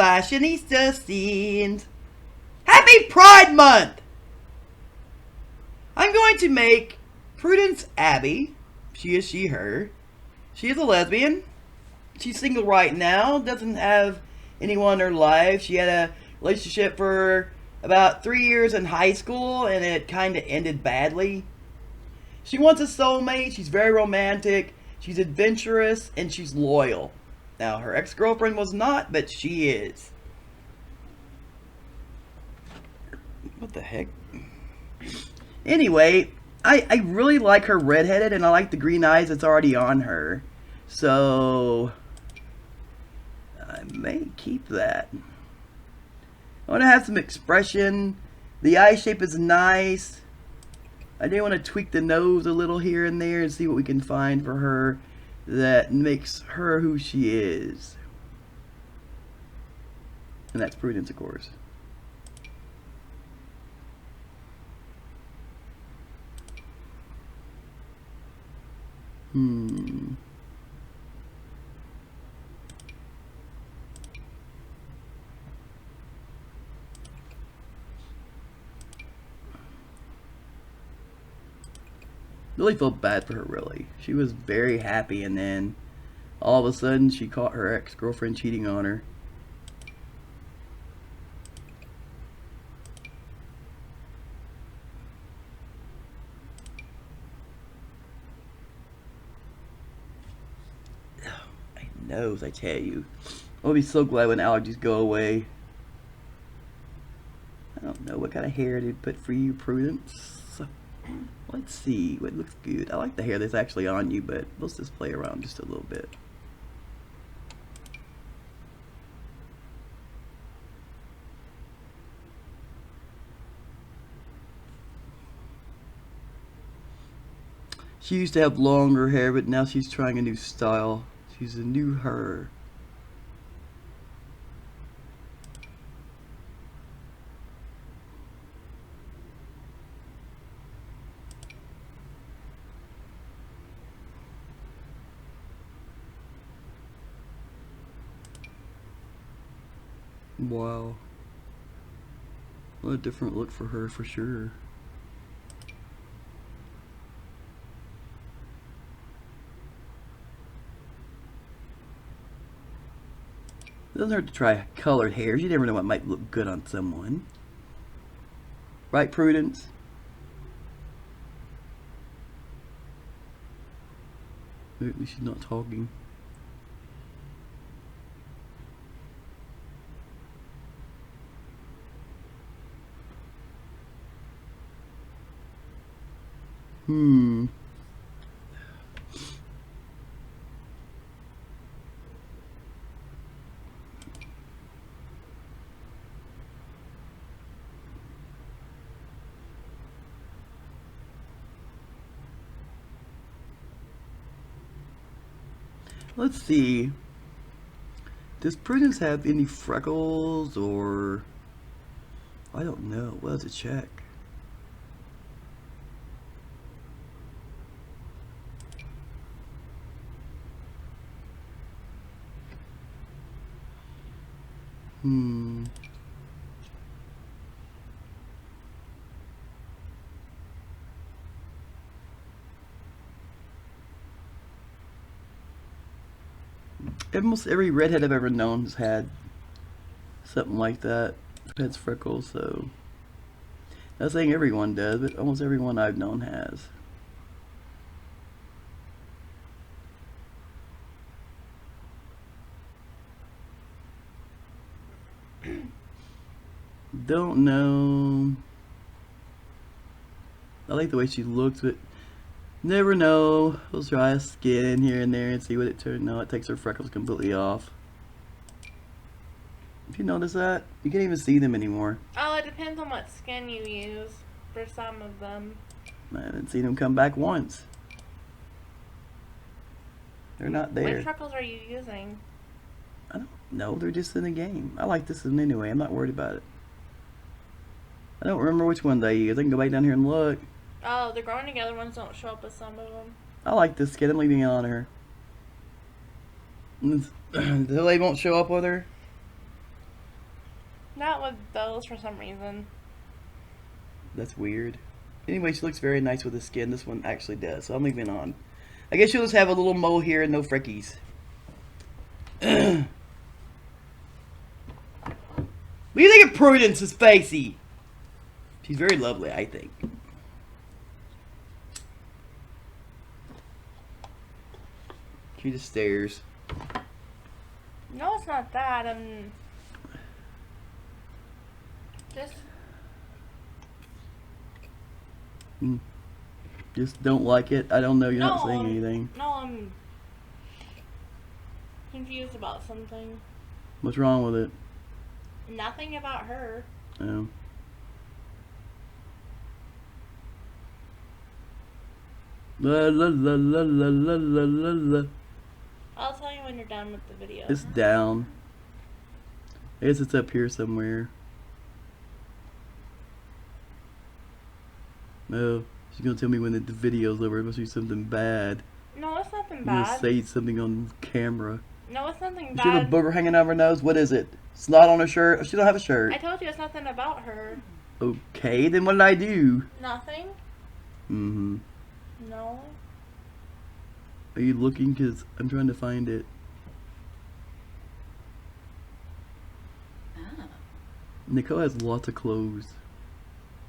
FashionistaSims. Happy Pride Month! I'm going to make Prudence Abbey. She is she, her. She is a lesbian. She's single right now. Doesn't have anyone in her life. She had a relationship for about 3 years in high school, and it kind of ended badly. She wants a soulmate. She's very romantic. She's adventurous, and she's loyal. Now, her ex-girlfriend was not, but she is. What the heck? Anyway, I really like her redheaded, and I like the green eyes that's already on her. So, I may keep that. I want to have some expression. The eye shape is nice. I do want to tweak the nose a little here and there and see what we can find for her that makes her who she is. And that's Prudence, of course. Really felt bad for her, really. She was very happy, and then all of a sudden she caught her ex-girlfriend cheating on her. My nose, I tell you. I'll be so glad when allergies go away. I don't know what kind of hair to put for you, Prudence. Let's see what looks good. I like the hair that's actually on you, but let's just play around just a little bit. She used to have longer hair, but now she's trying a new style. She's a new her. Wow. What a different look for her, for sure. It doesn't hurt to try colored hairs. You never know what might look good on someone. Right, Prudence? Maybe she's not talking. Let's see. Does Prudence have any freckles or... I don't know. We'll have to check. Almost every redhead I've ever known has had something like that. Has freckles, so... Not saying everyone does, but almost everyone I've known has. Don't know. I like the way she looks, but never know. We'll try a skin here and there and see what it turns out. It takes her freckles completely off. If you notice that, you can't even see them anymore. Oh, it depends on what skin you use for some of them. I haven't seen them come back once. They're not there. Which freckles are you using? I don't know. They're just in the game. I like this one anyway. I'm not worried about it. I don't remember which one they use. I can go back down here and look. Oh, the growing together ones don't show up with some of them. I like this skin. I'm leaving it on her. They won't show up with her. Not with those for some reason. That's weird. Anyway, she looks very nice with the skin. This one actually does, so I'm leaving it on. I guess she'll just have a little mole here and no frickies. What do you think of Prudence's facey? She's very lovely, I think. She just stares. No, it's not that. Just don't like it. I don't know. You're not saying No, anything. No, I'm confused about something. What's wrong with it? Nothing about her. Oh. La la la la la la la la la. I'll tell you when you're done with the video. It's down. I guess it's up here somewhere. No, she's gonna tell me when the video's over. It must be something bad. No, it's nothing I'm gonna bad. say something on camera. No, it's nothing Does she have a bad. booger hanging out of her nose? What is it? Snot on her shirt? Oh, she don't have a shirt. I told you it's nothing about her. Okay, then what did I do? Nothing? Mm-hmm. No. Are you looking? Because I'm trying to find it. Ah. Nicole has lots of clothes.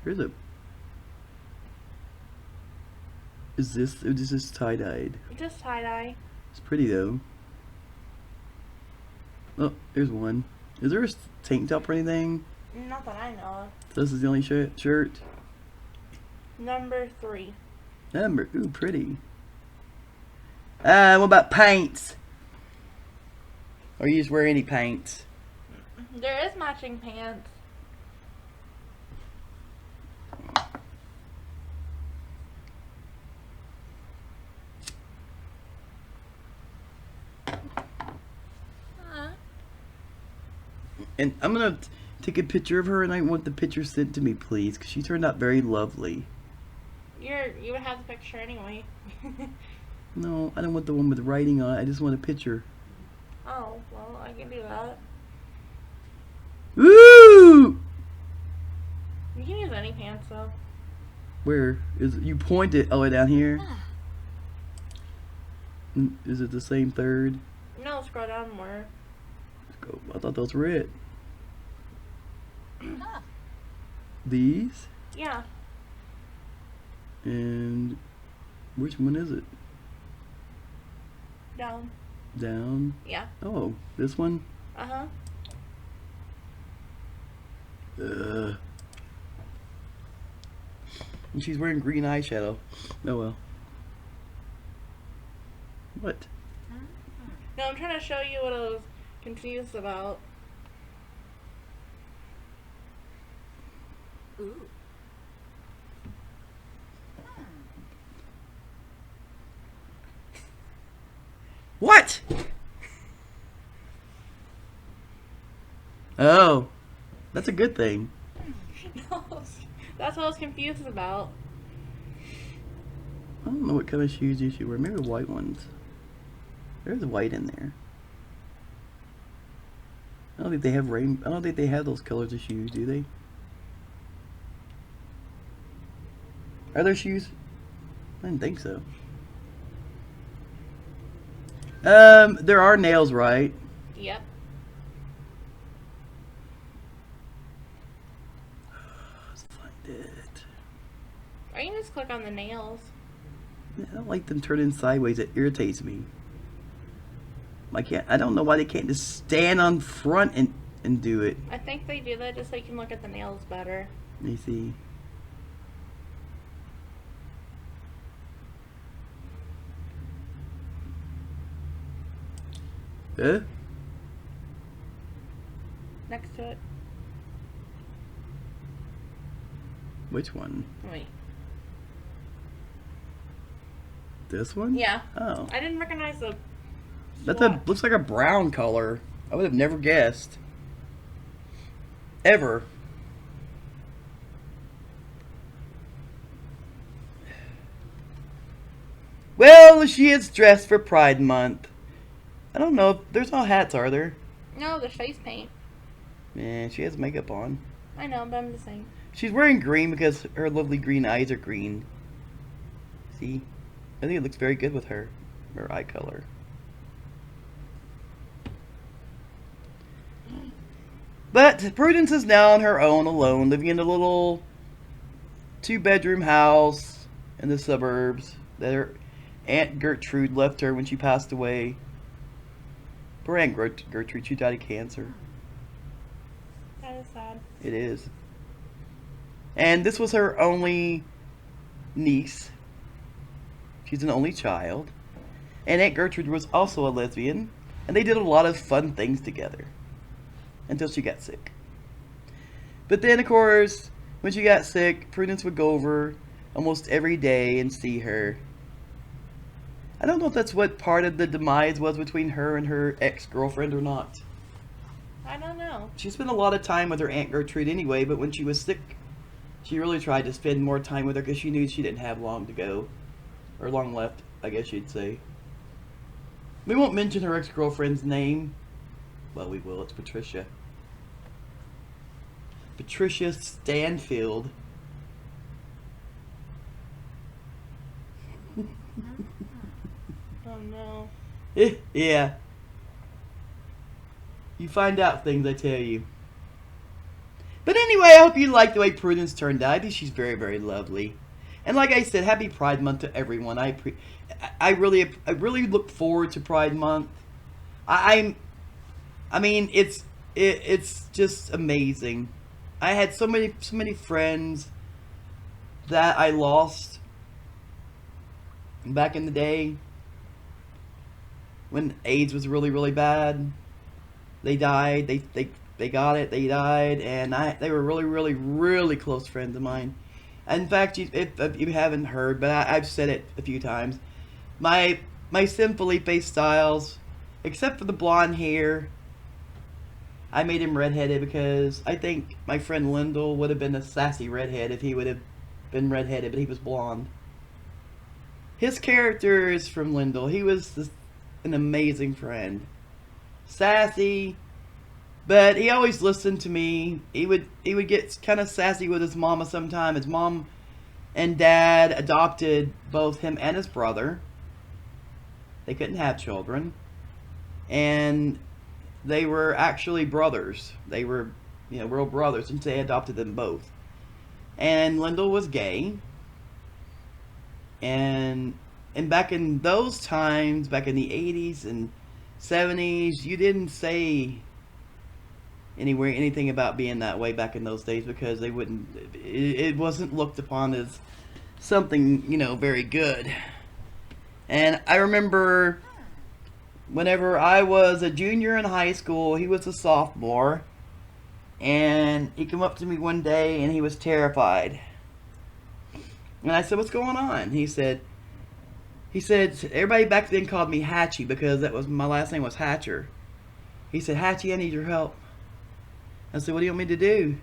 Here's a... Is this just tie-dyed? Just tie-dye. It's pretty though. Oh, there's one. Is there a tank top or anything? Not that I know of. This is the only shirt? Number 3. Number, ooh, pretty. What about paints? Or you just wear any paints? There is matching pants. And I'm gonna take a picture of her, and I want the picture sent to me, please, because she turned out very lovely. You would have the picture anyway. No, I don't want the one with writing on it. I just want a picture. Oh, well, I can do that. Woo! You can use any pants though. Where is it? You point it all the way down here. Is it the same third? No, scroll down more. Let's go. I thought those were it. Ah. These? Yeah. And which one is it? Down. Down? Yeah. Oh, this one? Uh-huh. And she's wearing green eyeshadow. Oh well. What? No, I'm trying to show you what I was confused about. Ooh. What? Oh, that's a good thing. No, that's what I was confused about. I don't know what kind of shoes you should wear. Maybe white ones. There's white in there. I don't think they have I don't think they have those colors of shoes, do they? Are there shoes? I didn't think so. There are nails, right? Yep. Let's find it. Or you can just click on the nails. I don't like them turning sideways. It irritates me. I don't know why they can't just stand on front and do it. I think they do that just so you can look at the nails better. Let me see. Huh? Next to it. Which one? Wait. This one? Yeah. Oh. I didn't recognize the That's swatch. looks like a brown color. I would have never guessed. Ever. Well, she is dressed for Pride Month. I don't know if there's no hats, are there? No, the face paint. Yeah, she has makeup on. I know, but I'm just saying. She's wearing green because her lovely green eyes are green. See? I think it looks very good with her eye color. But Prudence is now on her own, alone, living in a little 2-bedroom house in the suburbs that her Aunt Gertrude left her when she passed away. Poor Aunt Gertrude, she died of cancer. That is sad. It is. And this was her only niece. She's an only child. And Aunt Gertrude was also a lesbian. And they did a lot of fun things together. Until she got sick. But then, of course, when she got sick, Prudence would go over almost every day and see her. I don't know if that's what part of the demise was between her and her ex-girlfriend or not. I don't know. She spent a lot of time with her Aunt Gertrude anyway, but when she was sick, she really tried to spend more time with her because she knew she didn't have long to go. Or long left, I guess you'd say. We won't mention her ex-girlfriend's name. Well, we will. It's Patricia. Patricia Stanfield. Oh no. Yeah. You find out things, I tell you. But anyway, I hope you like the way Prudence turned out. I think she's very, very lovely. And like I said, happy Pride Month to everyone. I really look forward to Pride Month. I mean, it's just amazing. I had so many friends that I lost back in the day when AIDS was really, really bad. They died. They got it. They died, and they were really, really, really close friends of mine. In fact, if you haven't heard, but I've said it a few times, my Sim Felipe Styles, except for the blonde hair, I made him redheaded because I think my friend Lyndall would have been a sassy redhead if he would have been redheaded, but he was blonde. His character is from Lyndall. He was an amazing friend. Sassy, but he always listened to me. He would get kind of sassy with his mama sometimes. His mom and dad adopted both him and his brother. They couldn't have children. And they were actually brothers. They were, real brothers, and they adopted them both. And Lyndall was gay. And back in those times, back in the 80s and 70s, you didn't say anywhere anything about being that way back in those days because they wouldn't, it wasn't looked upon as something, very good. And I remember whenever I was a junior in high school, he was a sophomore, and he came up to me one day and he was terrified. And I said, "What's going on?" He said, everybody back then called me Hatchie because my last name was Hatcher. He said, "Hatchie, I need your help." I said, "What do you want me to do?"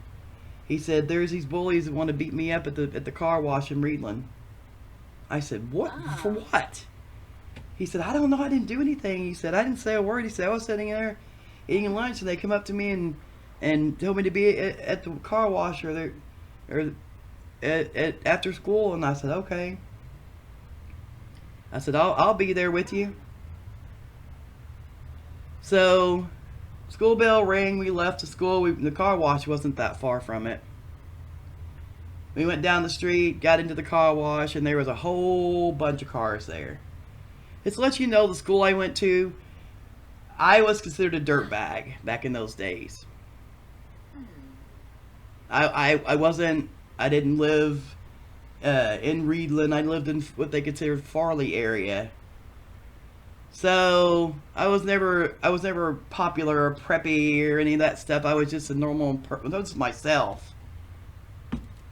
He said, "There's these bullies that want to beat me up at the car wash in Reedland." I said, "What? For what?" He said, "I don't know. I didn't do anything." He said, "I didn't say a word." He said, "I was sitting there eating lunch and they come up to me and told me to be at the car wash or at after school." And I said, "Okay." I said, I'll be there with you." So school bell rang. We left the school. The car wash wasn't that far from it. We went down the street, got into the car wash, and there was a whole bunch of cars there. It's to let you know, the school I went to, I was considered a dirtbag back in those days. I didn't live in Reedland. I lived in what they considered Farley area. So I was never popular or preppy or any of that stuff. I was just a normal person. That was myself.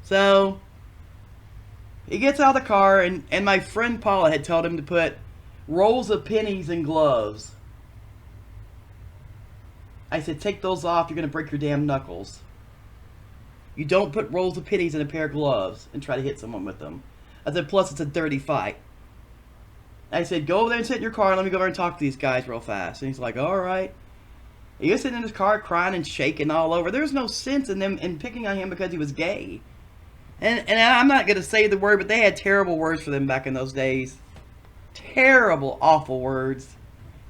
So he gets out of the car, and my friend Paula had told him to put rolls of pennies in gloves. I said, "Take those off. You're going to break your damn knuckles. You don't put rolls of pennies in a pair of gloves and try to hit someone with them." I said, "Plus it's a dirty fight." I said, "Go over there and sit in your car and let me go over and talk to these guys real fast." And he's like, "All right." He was sitting in his car crying and shaking all over. There was no sense in them in picking on him because he was gay. And I'm not going to say the word, but they had terrible words for them back in those days. Terrible, awful words.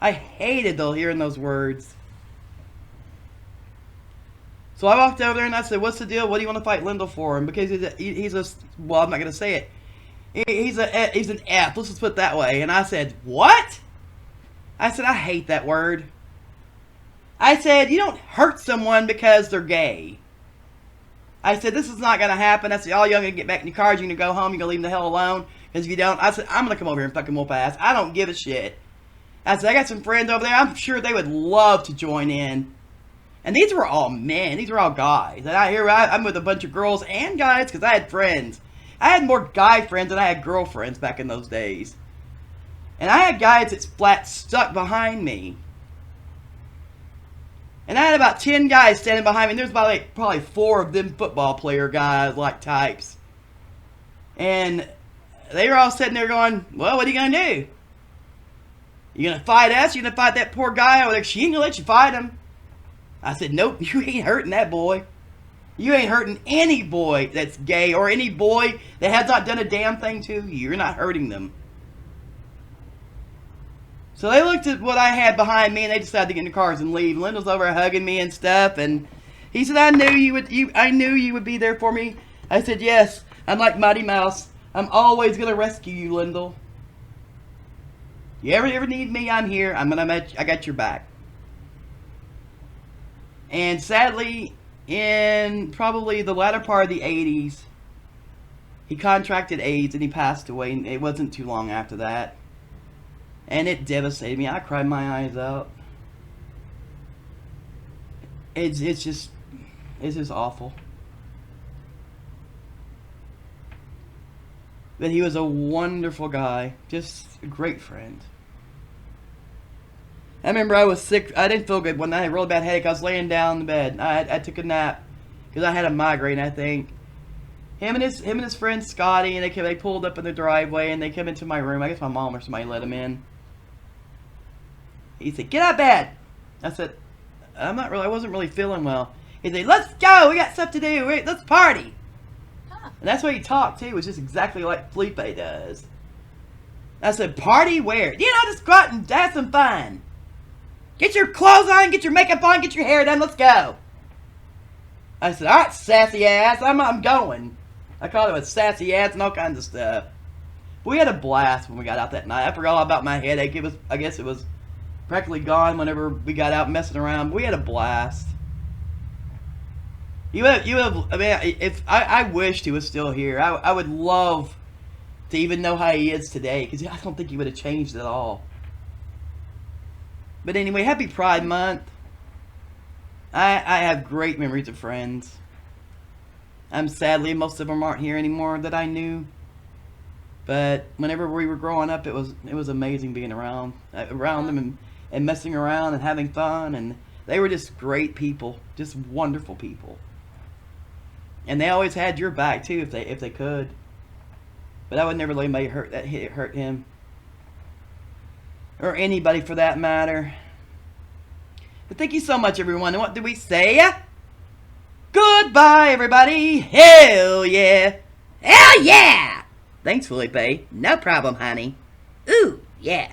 I hated hearing those words. So I walked over there and I said, "What's the deal? What do you want to fight Lyndall for?" And because he's a well, I'm not going to say it. He's an F. Let's just put it that way. And I said, "What?" I said, "I hate that word." I said, "You don't hurt someone because they're gay." I said, "This is not going to happen." I said, "All y'all going to get back in your cars. You're going to go home. You're going to leave them the hell alone. Because if you don't," I said, "I'm going to come over here and fucking whoop ass. I don't give a shit." I said, "I got some friends over there. I'm sure they would love to join in." And these were all men. These were all guys. And I'm with a bunch of girls and guys because I had friends. I had more guy friends than I had girlfriends back in those days. And I had guys that flat stuck behind me. And I had about 10 guys standing behind me. And there's about probably 4 of them football player guys, like types. And they were all sitting there going, "Well, what are you going to do? You going to fight us? You going to fight that poor guy over there? She ain't going to let you fight him." I said, "Nope, you ain't hurting that boy. You ain't hurting any boy that's gay or any boy that has not done a damn thing to you. You're not hurting them." So they looked at what I had behind me and they decided to get in the cars and leave. Lyndall's over hugging me and stuff, and he said, I knew you would be there for me." I said, "Yes, I'm like Mighty Mouse. I'm always gonna rescue you, Lyndall. You ever need me, I'm here. I got your back." And sadly, in probably the latter part of the 80s, he contracted AIDS and he passed away. And it wasn't too long after that. And it devastated me. I cried my eyes out. It's just awful. But he was a wonderful guy. Just a great friend. I remember I was sick. I didn't feel good one night. I had a really bad headache. I was laying down in the bed. I took a nap because I had a migraine, I think. Him and his friend Scotty, and they pulled up in the driveway and they came into my room. I guess my mom or somebody let him in. He said, "Get out of bed." I said, I wasn't really feeling well. He said, "Let's go. We got stuff to do. Let's party." Huh. And that's what he talked too. It was just exactly like Felipe does. I said, "Party where?" Just go out and have some fun. Get your clothes on, get your makeup on, get your hair done, let's go. I said, "All right, sassy ass, I'm going." I called him a sassy ass and all kinds of stuff. But we had a blast when we got out that night. I forgot all about my headache. I guess it was practically gone whenever we got out messing around. But we had a blast. I wished he was still here. I would love to even know how he is today, because I don't think he would have changed at all. But anyway, happy Pride Month. I have great memories of friends. Sadly, most of them aren't here anymore that I knew. But whenever we were growing up, it was amazing being around them and messing around and having fun. And they were just great people, just wonderful people. And they always had your back too, if they could. But I would never let anybody hurt him. Or anybody for that matter. But thank you so much, everyone. And what did we say? Goodbye, everybody. Hell yeah. Hell yeah. Thanks, Felipe. No problem, honey. Ooh, yeah.